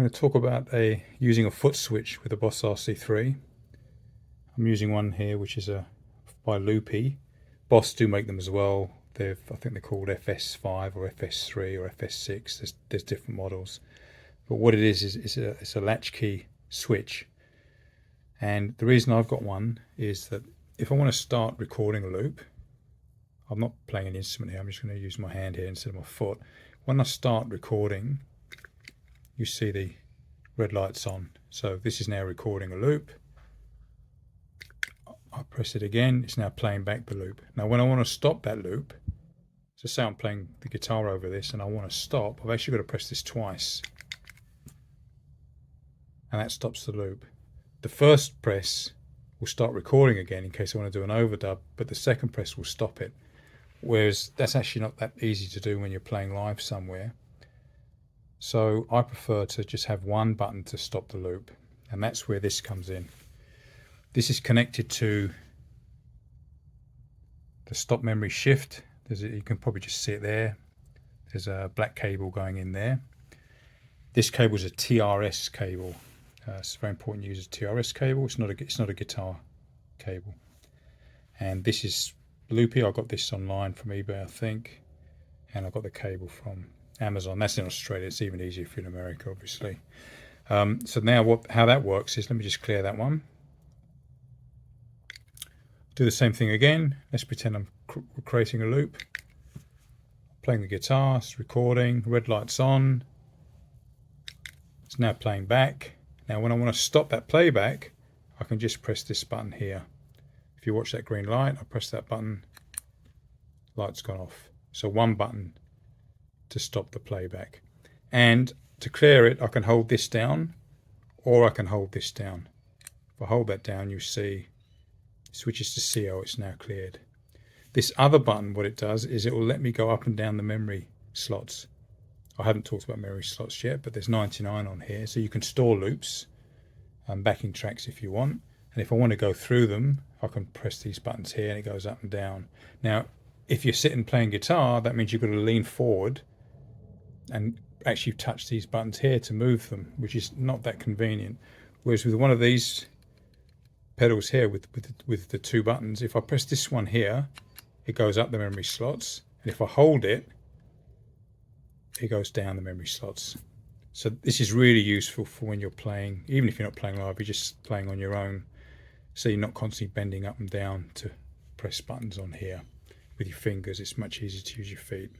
I'm going to talk about using a foot switch with a Boss RC3. I'm using one here which is by Loopi. Boss do make them as well. I think they're called FS5 or FS3 or FS6. There's different models. But what it is it's a latchkey switch. And the reason I've got one is that if I want to start recording a loop, I'm not playing an instrument here, I'm just going to use my hand here instead of my foot. When I start recording, you see the red lights on. So this is now recording a loop. I press it again, it's now playing back the loop. Now when I want to stop that loop, so say I'm playing the guitar over this and I want to stop, I've actually got to press this twice. And that stops the loop. The first press will start recording again in case I want to do an overdub, but the second press will stop it. Whereas that's actually not that easy to do when you're playing live somewhere. So I prefer to just have one button to stop the loop, and that's where this comes in. This is connected to the stop memory shift. You can probably just see it there. There's a black cable going in there. This cable is a TRS cable. It's very important to use a TRS cable. It's not a guitar cable. And this is Loopi. I got this online from eBay, I think, and I got the cable from Amazon. That's in Australia. It's even easier if you're in America, obviously. So now how that works is, let me just clear that one. Do the same thing again. Let's pretend I'm creating a loop. Playing the guitar, it's recording, red lights on. It's now playing back. Now when I want to stop that playback, I can just press this button here. If you watch that green light, I press that button, light's gone off. So one button to stop the playback. And to clear it, I can hold this down, or I can hold this down. If I hold that down, you see it switches to CO, it's now cleared. This other button, what it does is it will let me go up and down the memory slots. I haven't talked about memory slots yet, but there's 99 on here, so you can store loops and backing tracks if you want. And if I want to go through them, I can press these buttons here and it goes up and down. Now, if you're sitting playing guitar, that means you've got to lean forward and actually touch these buttons here to move them, which is not that convenient. Whereas with one of these pedals here with the two buttons, if I press this one here, it goes up the memory slots, and if I hold it, it goes down the memory slots. So this is really useful for when you're playing, even if you're not playing live, you're just playing on your own, so you're not constantly bending up and down to press buttons on here with your fingers. It's much easier to use your feet.